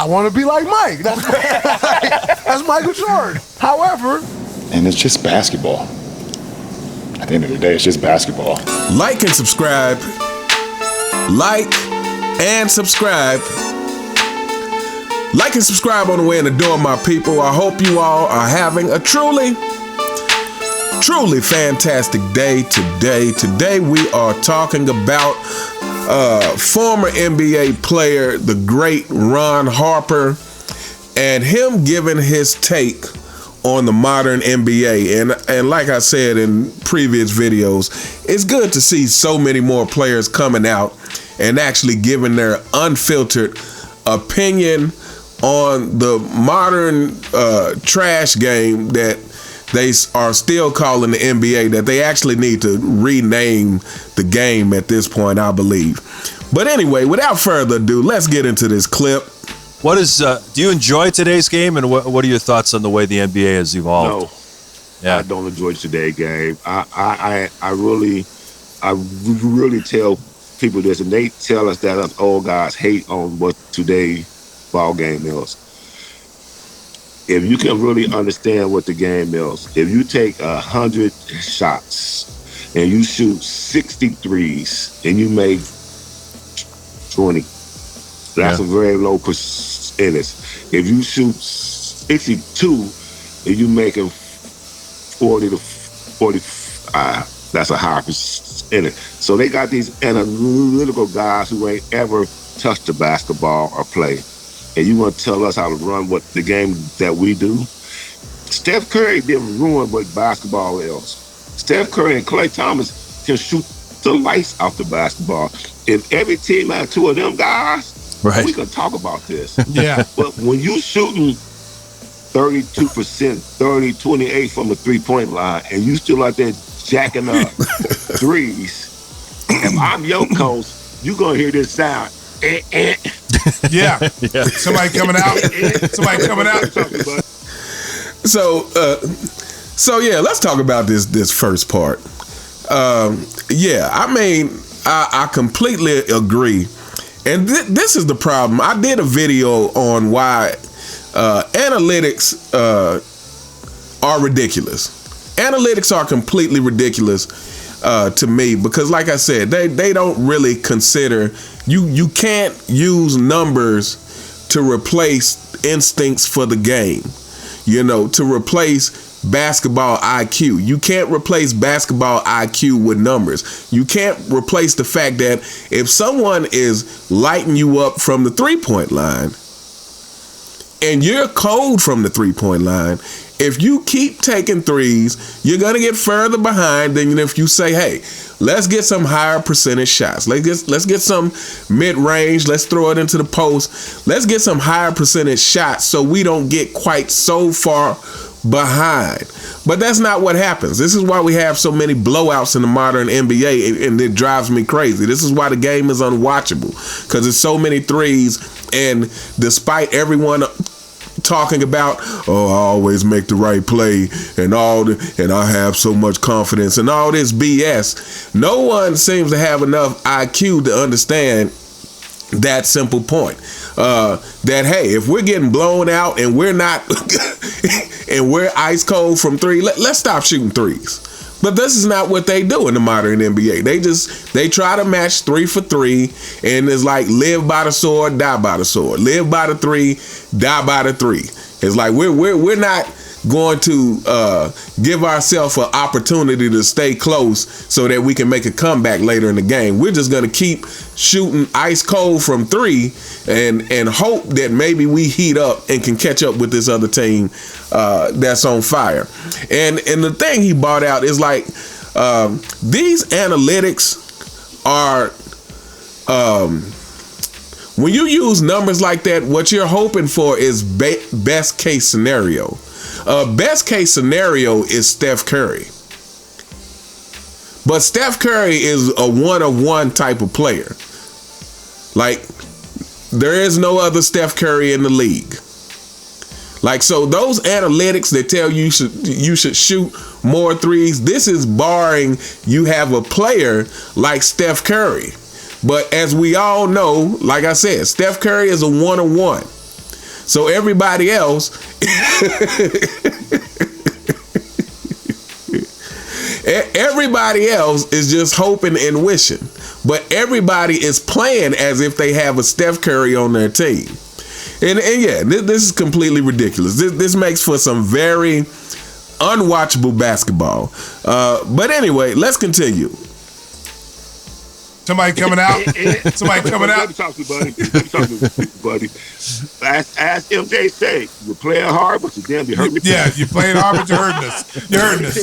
I want to be like Mike. That's Michael Jordan. However, and it's just basketball. At the end of the day, it's just basketball. Like and subscribe. Like and subscribe. Like and subscribe on the way in the door, my people. I hope you all are having a truly fantastic day today. Today we are talking about former NBA player, the great Ron Harper, and him giving his take on the modern NBA. And like I said in previous videos, it's good to see so many more players coming out and actually giving their unfiltered opinion on the modern trash game that they are still calling the NBA, that they actually need to rename the game at this point, I believe. But anyway, without further ado, let's get into this clip. What is? Do you enjoy today's game, and what are your thoughts on the way the NBA has evolved? No, I don't enjoy today's game. I really tell people this, and they tell us that us old guys hate on what today's ball game is. If you can really understand what the game is, if you take 100 shots and you shoot 63s and you make 20, that's a very low percentage. If you shoot 62 and you making 40 to 45, that's a higher percentage. So they got these analytical guys who ain't ever touched a basketball or play. And you want to tell us how to run what the game that we do? Steph Curry didn't ruin what basketball is. Steph Curry and Klay Thomas can shoot the lights out the basketball. If every team had two of them guys, we can talk about this. Yeah. But when you shooting 32%, 28 from the three-point line, and you still out there jacking up threes, if I'm your coach, you're going to hear this sound. Yeah. Somebody coming out. So yeah, let's talk about this first part. I completely agree. And this is the problem. I did a video on why analytics are ridiculous. Analytics are completely ridiculous to me because, like I said, they don't really consider you can't use numbers to replace instincts for the game. To replace basketball IQ. You can't replace basketball IQ with numbers. You can't replace the fact that if someone is lighting you up from the three-point line and you're cold from the three-point line, if you keep taking threes, you're going to get further behind than if you say, hey, let's get some higher percentage shots. Let's get some mid-range. Let's throw it into the post. Let's get some higher percentage shots so we don't get quite so far behind. But that's not what happens. This is why we have so many blowouts in the modern NBA, and it drives me crazy. This is why the game is unwatchable, because there's so many threes, and despite everyone talking about, I always make the right play and I have so much confidence and all this BS, no one seems to have enough IQ to understand that simple point. That hey, if we're getting blown out and we're not and we're ice cold from three, let's stop shooting threes. But this is not what they do in the modern NBA. They try to match 3 for 3, and it's like live by the sword, die by the sword. Live by the 3, die by the 3. It's like we're not going to give ourselves an opportunity to stay close so that we can make a comeback later in the game. We're just going to keep shooting ice cold from 3 and hope that maybe we heat up and can catch up with this other team that's on fire. And the thing he brought out is like these analytics are when you use numbers like that, what you're hoping for is best case scenario. Best case scenario is Steph Curry. But Steph Curry is a one-of-one type of player. Like, there is no other Steph Curry in the league. Like, so those analytics that tell you you should shoot more threes, this is barring you have a player like Steph Curry. But as we all know, like I said, Steph Curry is a one-on-one. So everybody else everybody else is just hoping and wishing. But everybody is playing as if they have a Steph Curry on their team. And yeah, this is completely ridiculous. This makes for some very unwatchable basketball. But anyway, let's continue. Somebody coming out? Somebody coming out? Let me talk to you, buddy. Let me talk to you, buddy. As MJ say, you're playing hard, but you damn, you hurt me. Yeah, you're playing hard, but you're hurting us. You're hurting us.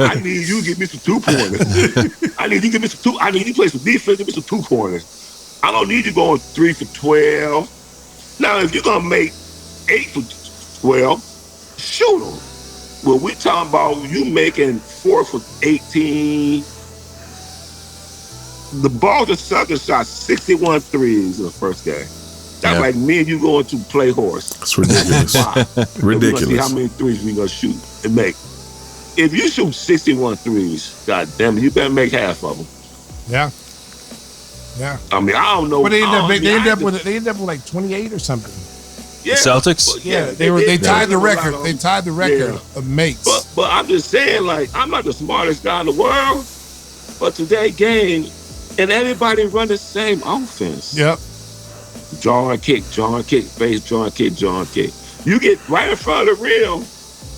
I need you to give me some 2-pointers. I need you to give me some I need you to play some defense, give me some 2-pointers. I don't need you going 3 for 12. Now, if you're going to make 8 for 12, shoot them. Well, we're talking about you making 4 for 18. The Boston Celtics shot 61 threes in the first game. That's like me and you going to play horse. It's ridiculous. Ridiculous. We're going to see how many threes we're going to shoot and make. If you shoot 61 threes, God damn it, you better make half of them. Yeah. Yeah. I mean, I don't know. But they ended up with like 28 or something. Yeah. The Celtics? Yeah, they tied the record. They tied the record of makes. But I'm just saying, like, I'm not the smartest guy in the world, but today's game, and everybody run the same offense. Yep. John kick, base, John kick. You get right in front of the rim.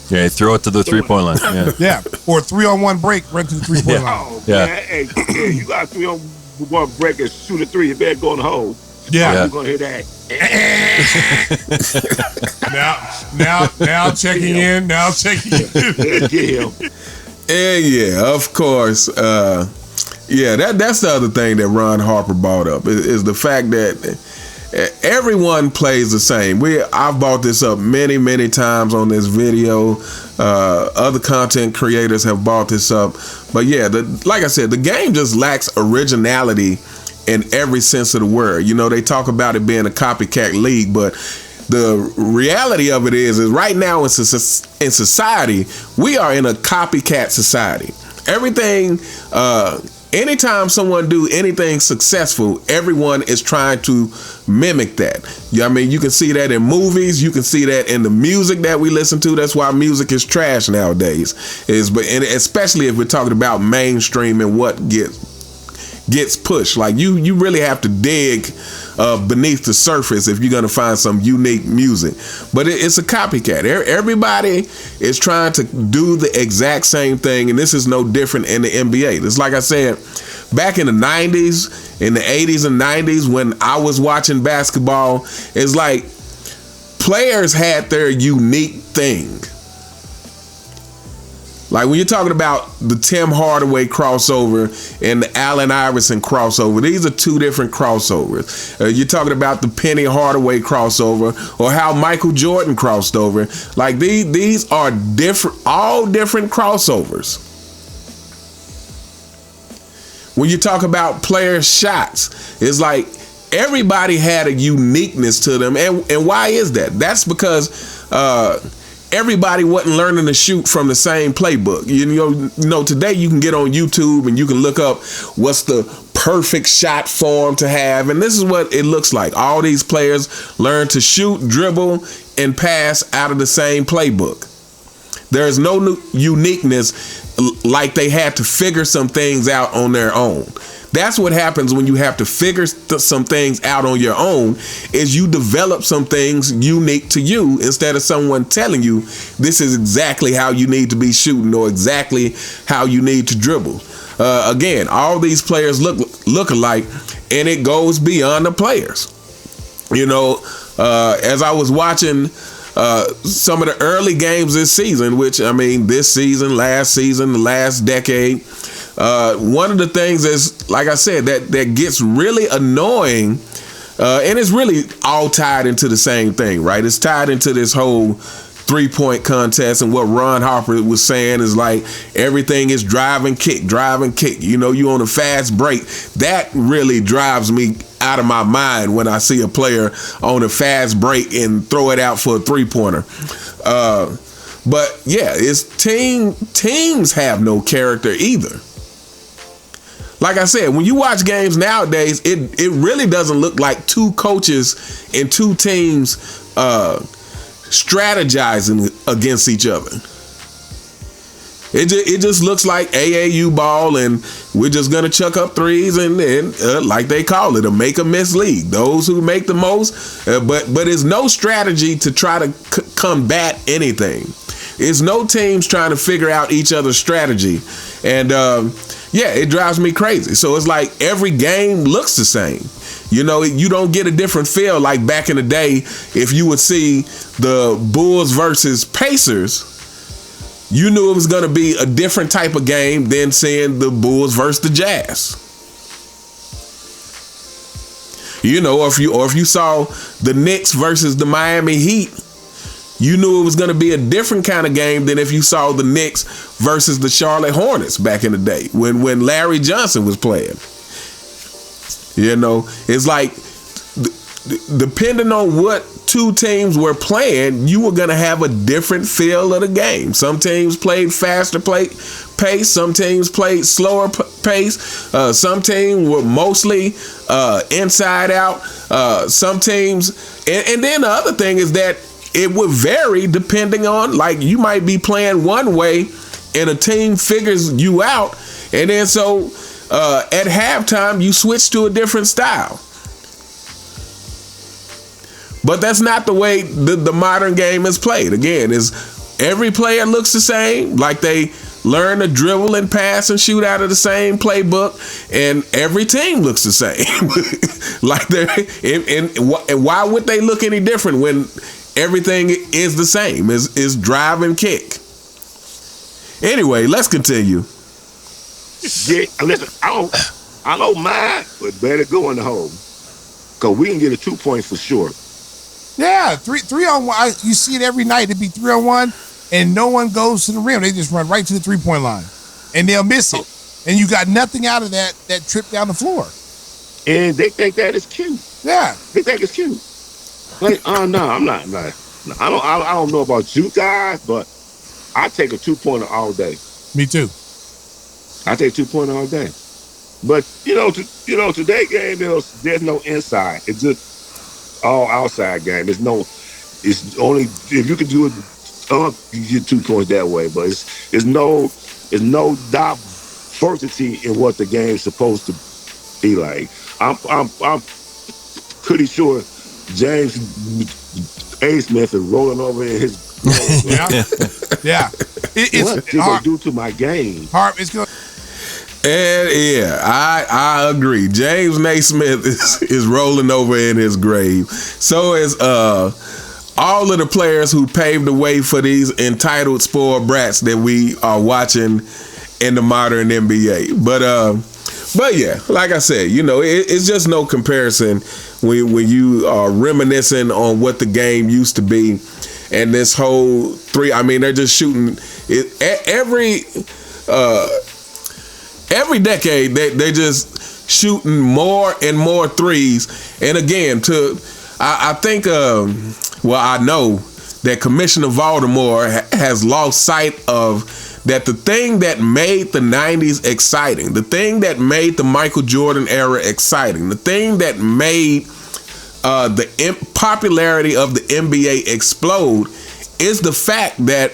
Yeah, you throw it to the 3-point line. Yeah. Yeah. Or a 3-on-1 break right to the 3-point line. Oh, man. Hey, you got a 3-on-1 break and shoot a 3, you better go in the hole. Yeah. You're going to hear that. now checking in. Get him. And yeah, of course. That's the other thing that Ron Harper brought up is the fact that everyone plays the same. I've brought this up many times on this video. Other content creators have brought this up. But yeah, like I said, the game just lacks originality in every sense of the word. You know, they talk about it being a copycat league, but the reality of it is right now in society, we are in a copycat society. Everything, anytime someone do anything successful, everyone is trying to mimic that. I mean, you can see that in movies. You can see that in the music that we listen to. That's why music is trash nowadays. And especially if we're talking about mainstream and what gets pushed. Like you really have to dig beneath the surface if you're gonna find some unique music. But it's a copycat. Everybody is trying to do the exact same thing, and this is no different in the NBA. It's like I said, back in the 90s, in the 80s and 90s, when I was watching basketball, it's like players had their unique thing. Like when you're talking about the Tim Hardaway crossover and the Allen Iverson crossover, these are two different crossovers. You're talking about the Penny Hardaway crossover or how Michael Jordan crossed over. Like these are all different crossovers. When you talk about player shots, it's like everybody had a uniqueness to them. And why is that? That's because everybody wasn't learning to shoot from the same playbook. You know, today you can get on YouTube and you can look up what's the perfect shot form to have, and this is what it looks like. All these players learn to shoot, dribble, and pass out of the same playbook. There's no new uniqueness, like they had to figure some things out on their own. That's what happens when you have to figure some things out on your own, is you develop some things unique to you instead of someone telling you this is exactly how you need to be shooting or exactly how you need to dribble. Again, all these players look alike, and it goes beyond the players. You know, as I was watching some of the early games this season, which, I mean, this season, last season, the last decade, one of the things is, like I said, that gets really annoying, and it's really all tied into the same thing, right? It's tied into this whole 3-point contest, and what Ron Harper was saying is like everything is drive and kick. You know, you on a fast break. That really drives me out of my mind when I see a player on a fast break and throw it out for a 3-pointer. But yeah, it's teams have no character either. like I said, when you watch games nowadays, it really doesn't look like two coaches and two teams strategizing against each other. It just looks like AAU ball, and we're just gonna chuck up threes and like they call it, a make or miss league. Those who make the most, but it's no strategy to try to combat anything. It's no teams trying to figure out each other's strategy, and it drives me crazy. So it's like every game looks the same. You know, you don't get a different feel like back in the day. If you would see the Bulls versus Pacers, you knew it was going to be a different type of game than seeing the Bulls versus the Jazz. You know, or if you saw the Knicks versus the Miami Heat, you knew it was going to be a different kind of game than if you saw the Knicks versus the Charlotte Hornets back in the day when Larry Johnson was playing. You know, it's like depending on what two teams were playing, you were going to have a different feel of the game. Some teams played faster pace. Some teams played slower pace. Some teams were mostly inside out. Some teams, and then the other thing is that it would vary depending on, like, you might be playing one way and a team figures you out, and then so at halftime you switch to a different style. But that's not the way the modern game is played. Again, is every player looks the same, like they learn to dribble and pass and shoot out of the same playbook, and every team looks the same. Like and why would they look any different when everything is the same? Is drive and kick. Anyway, let's continue. Yeah, listen, I don't mind, but better go in the hole, cause we can get a 2 points for sure. Yeah, three on one. You see it every night. It'd be 3-on-1, and no one goes to the rim. They just run right to the 3-point line, and they'll miss it. And you got nothing out of that trip down the floor. And they think that is cute. Yeah, they think it's cute. Like, no, I'm not. Like, I don't know about you guys, but I take a 2-pointer all day. Me too. I take 2-pointer all day. But today game there's no inside. It's just all outside game. It's only if you can do it, you get 2 points that way. But it's no diversity in what the game's supposed to be like. I'm pretty sure James A. Smith is rolling over in his yeah. What did they do to my game? Harp, it's good. And yeah, I agree. James Naismith is rolling over in his grave. So is all of the players who paved the way for these entitled spoiled brats that we are watching in the modern NBA. But yeah, like I said, it's just no comparison when you are reminiscing on what the game used to be, and this whole three. I mean, they're just shooting it every decade. They're just shooting more and more threes. And again, I think, I know that Commissioner Baltimore has lost sight of that the thing that made the 90s exciting, the thing that made the Michael Jordan era exciting, the thing that made the popularity of the NBA explode is the fact that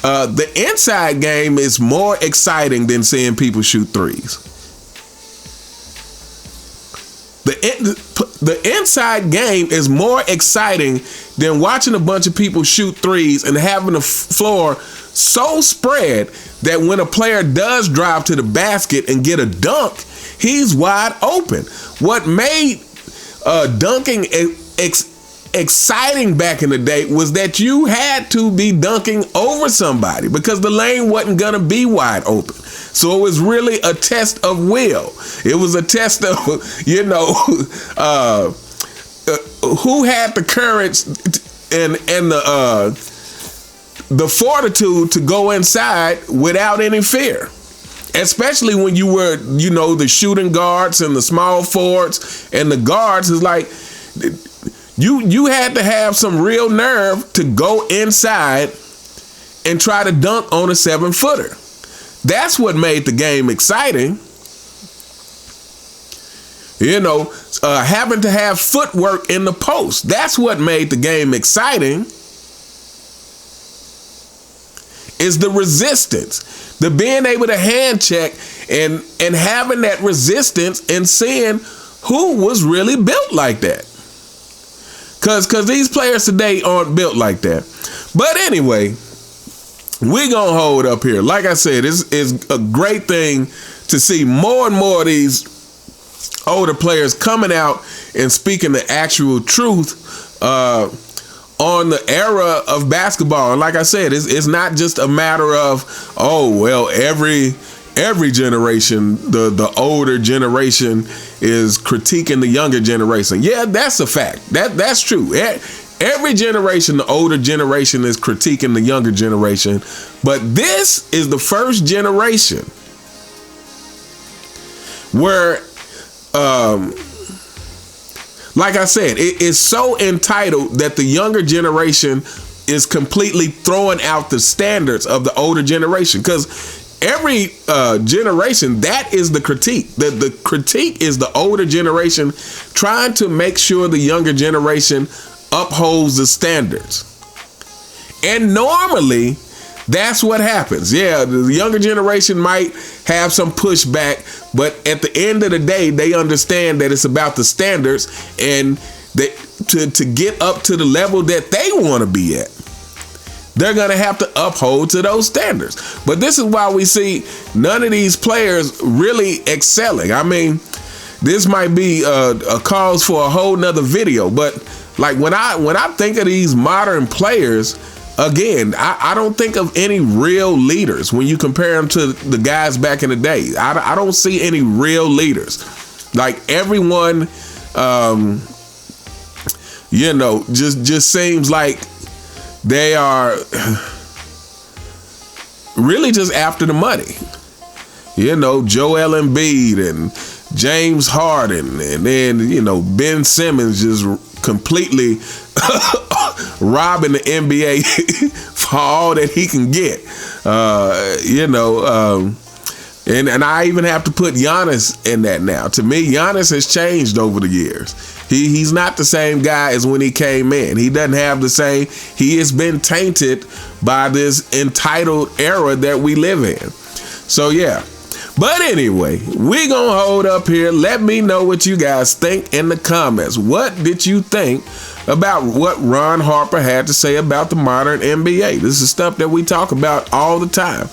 the inside game is more exciting than seeing people shoot threes. The inside game is more exciting than watching a bunch of people shoot threes and having the floor so spread that when a player does drive to the basket and get a dunk, he's wide open. What made dunking exciting back in the day was that you had to be dunking over somebody because the lane wasn't gonna be wide open. So it was really a test of will. It was a test of, who had the courage and the fortitude to go inside without any fear. Especially when you were, the shooting guards and the small forwards and the guards. Is like you had to have some real nerve to go inside and try to dunk on a 7-footer. That's what made the game exciting. Having to have footwork in the post. That's what made the game exciting. Is the resistance, the being able to hand check and having that resistance and seeing who was really built like that. Cause these players today aren't built like that. But anyway, we gonna hold up here. Like I said, it's a great thing to see more and more of these older players coming out and speaking the actual truth on the era of basketball. And like I said, it's not just a matter of, every generation, the older generation is critiquing the younger generation. Yeah, that's a fact. That's true. Every generation, the older generation is critiquing the younger generation. But this is the first generation where, like I said, it is so entitled that the younger generation is completely throwing out the standards of the older generation. Because every generation, that is the critique. The critique is the older generation trying to make sure the younger generation upholds the standards. And normally, that's what happens. Yeah, the younger generation might have some pushback, but at the end of the day, they understand that it's about the standards and that to get up to the level that they want to be at, they're going to have to uphold to those standards. But this is why we see none of these players really excelling. I mean, this might be a cause for a whole nother video, but like when I think of these modern players, again, I don't think of any real leaders when you compare them to the guys back in the day. I don't see any real leaders. Like everyone, just seems like they are really just after the money. Joel Embiid and James Harden, and then, Ben Simmons just completely robbing the NBA for all that he can get. And I even have to put Giannis in that now. To me, Giannis has changed over the years. He's not the same guy as when he came in. He doesn't have the same. He has been tainted by this entitled era that we live in. So yeah. But anyway, we gonna hold up here. Let me know what you guys think in the comments. What did you think about what Ron Harper had to say about the modern NBA? This is stuff that we talk about all the time.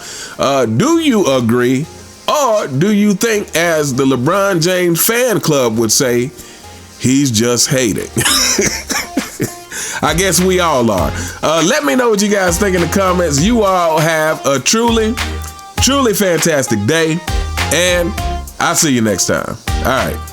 Do you agree, or do you think, as the LeBron James fan club would say, he's just hating? I guess we all are. Let me know what you guys think in the comments. You all have a truly fantastic day, and I'll see you next time. All right.